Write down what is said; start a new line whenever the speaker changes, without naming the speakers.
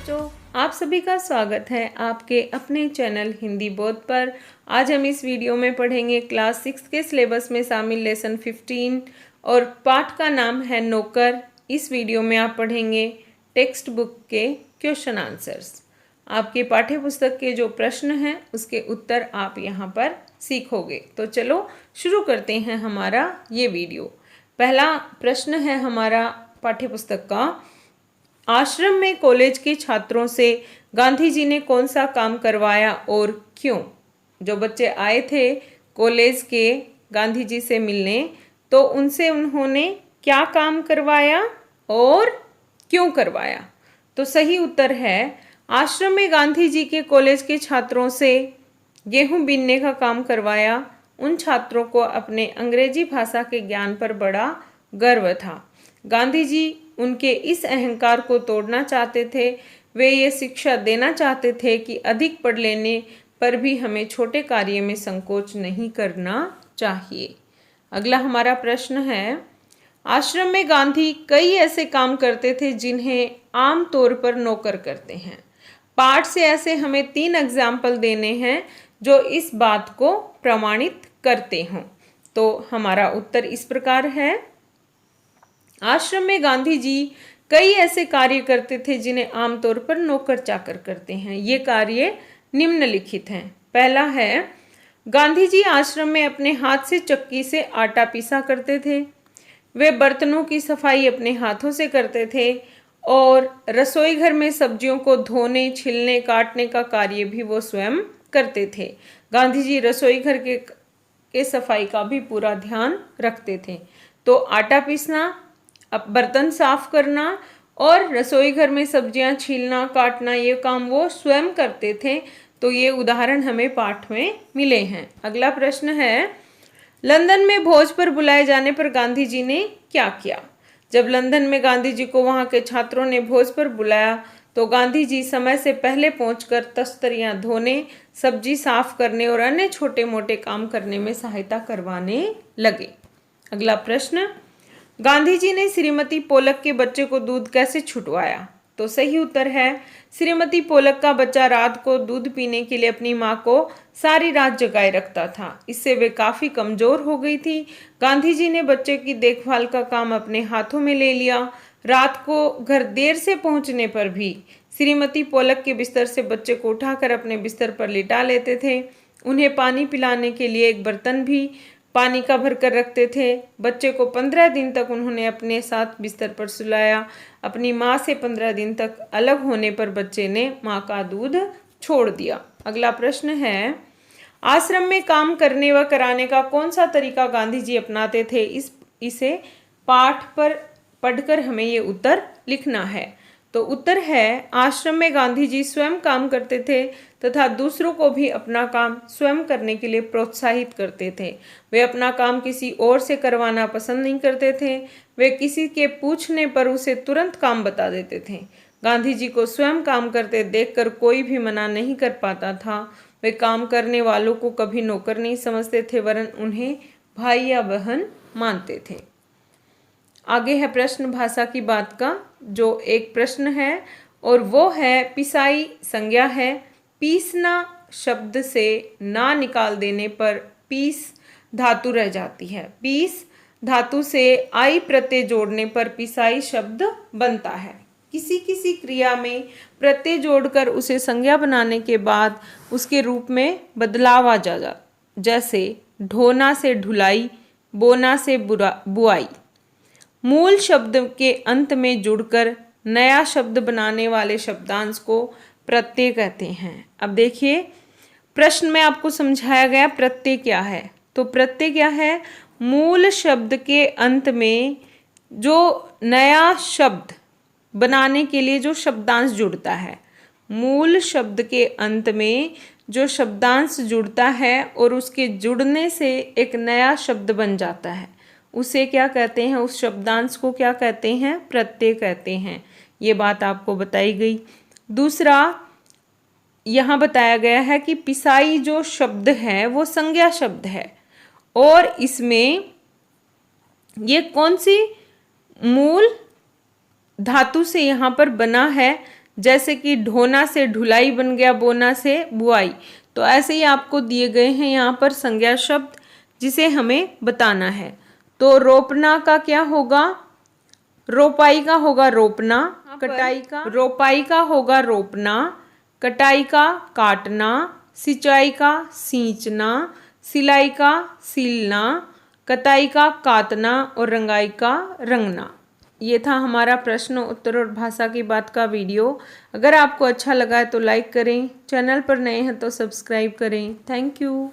बच्चों, आप सभी का स्वागत है आपके अपने चैनल हिंदी बोध पर। आज हम इस वीडियो में पढ़ेंगे क्लास 6 के सिलेबस में शामिल लेसन 15 और पाठ का नाम है नौकर। इस वीडियो में आप पढ़ेंगे टेक्स्ट बुक के क्वेश्चन आंसर्स। आपके पाठ्य पुस्तक के जो प्रश्न हैं उसके उत्तर आप यहाँ पर सीखोगे। तो चलो शुरू करते हैं हमारा ये वीडियो। पहला प्रश्न है हमारा पाठ्य पुस्तक का, आश्रम में कॉलेज के छात्रों से गांधी जी ने कौन सा काम करवाया और क्यों। जो बच्चे आए थे कॉलेज के गांधी जी से मिलने, तो उनसे उन्होंने क्या काम करवाया और क्यों करवाया। तो सही उत्तर है, आश्रम में गांधी जी के कॉलेज के छात्रों से गेहूं बीनने का काम करवाया। उन छात्रों को अपने अंग्रेजी भाषा के ज्ञान पर बड़ा गर्व था। गांधी जी उनके इस अहंकार को तोड़ना चाहते थे। वे ये शिक्षा देना चाहते थे कि अधिक पढ़ लेने पर भी हमें छोटे कार्य में संकोच नहीं करना चाहिए। अगला हमारा प्रश्न है, आश्रम में गांधी कई ऐसे काम करते थे जिन्हें आम तौर पर नौकर करते हैं। पाठ से ऐसे हमें 3 एग्जाम्पल देने हैं जो इस बात को प्रमाणित करते हों। तो हमारा उत्तर इस प्रकार है, आश्रम में गांधी जी कई ऐसे कार्य करते थे जिन्हें आमतौर पर नौकर चाकर करते हैं। ये कार्य निम्नलिखित हैं। पहला है, गांधी जी आश्रम में अपने हाथ से चक्की से आटा पीसा करते थे। वे बर्तनों की सफाई अपने हाथों से करते थे और रसोई घर में सब्जियों को धोने, छिलने, काटने का कार्य भी वो स्वयं करते थे। गांधी जी रसोई घर के सफाई का भी पूरा ध्यान रखते थे। तो आटा पीसना, अब बर्तन साफ करना और रसोई घर में सब्जियां छीलना, काटना, ये काम वो स्वयं करते थे। तो ये उदाहरण हमें पाठ में मिले हैं। अगला प्रश्न है, लंदन में भोज पर बुलाए जाने पर गांधी जी ने क्या किया। जब लंदन में गांधी जी को वहां के छात्रों ने भोज पर बुलाया तो गांधी जी समय से पहले पहुंचकर तस्तरियां धोने, सब्जी साफ करने और अन्य छोटे मोटे काम करने में सहायता करवाने लगे। अगला प्रश्न, गांधी जी ने श्रीमती पोलक के बच्चे को दूध कैसे छुटवाया। तो सही उत्तर है, श्रीमती पोलक का बच्चा रात को दूध पीने के लिए अपनी माँ को सारी रात जगाए रखता था। इससे वे काफी कमजोर हो गई थी। गांधी जी ने बच्चे की देखभाल का काम अपने हाथों में ले लिया। रात को घर देर से पहुंचने पर भी श्रीमती पोलक के बिस्तर से बच्चे को उठाकर अपने बिस्तर पर लिटा लेते थे। उन्हें पानी पिलाने के लिए एक बर्तन भी पानी का भर कर रखते थे। बच्चे को 15 दिन तक उन्होंने अपने साथ बिस्तर पर सुलाया। अपनी माँ से 15 दिन तक अलग होने पर बच्चे ने माँ का दूध छोड़ दिया। अगला प्रश्न है, आश्रम में काम करने व कराने का कौन सा तरीका गांधी जी अपनाते थे। इसे पाठ पर पढ़कर हमें ये उत्तर लिखना है। तो उत्तर है, आश्रम में गांधी जी स्वयं काम करते थे तथा दूसरों को भी अपना काम स्वयं करने के लिए प्रोत्साहित करते थे। वे अपना काम किसी और से करवाना पसंद नहीं करते थे। वे किसी के पूछने पर उसे तुरंत काम बता देते थे। गांधी जी को स्वयं काम करते देखकर कोई भी मना नहीं कर पाता था। वे काम करने वालों को कभी नौकर नहीं समझते थे, वरन उन्हें भाई या बहन मानते थे। आगे है प्रश्न भाषा की बात का, जो एक प्रश्न है और वो है, पिसाई संज्ञा है। पीसना शब्द से ना निकाल देने पर पीस धातु रह जाती है। पीस धातु से आई प्रत्यय जोड़ने पर पिसाई शब्द बनता है। किसी किसी क्रिया में प्रत्यय जोड़कर उसे संज्ञा बनाने के बाद उसके रूप में बदलाव आ जा जैसे ढोना से ढुलाई, बोना से बुआई। मूल शब्द के अंत में जुड़कर नया शब्द बनाने वाले शब्दांश को प्रत्यय कहते हैं। अब देखिए, प्रश्न में आपको समझाया गया प्रत्यय क्या है। तो प्रत्यय क्या है, मूल शब्द के अंत में जो नया शब्द बनाने के लिए जो शब्दांश जुड़ता है। मूल शब्द के अंत में जो शब्दांश जुड़ता है और उसके जुड़ने से एक नया शब्द बन जाता है, उसे क्या कहते हैं, उस शब्दांश को क्या कहते हैं, प्रत्यय कहते हैं। ये बात आपको बताई गई। दूसरा, यहाँ बताया गया है कि पिसाई जो शब्द है वो संज्ञा शब्द है और इसमें ये कौन सी मूल धातु से यहाँ पर बना है, जैसे कि ढोना से ढुलाई बन गया, बोना से बुआई। तो ऐसे ही आपको दिए गए हैं यहाँ पर संज्ञा शब्द जिसे हमें बताना है। तो रोपना का क्या होगा, रोपाई का होगा रोपना, कटाई का, रोपाई का होगा रोपना, कटाई का काटना, सिंचाई का सींचना, सिलाई का सीलना, कताई का कातना और रंगाई का रंगना। ये था हमारा प्रश्न उत्तर और भाषा की बात का वीडियो। अगर आपको अच्छा लगा है तो लाइक करें, चैनल पर नए हैं तो सब्सक्राइब करें। Thank you.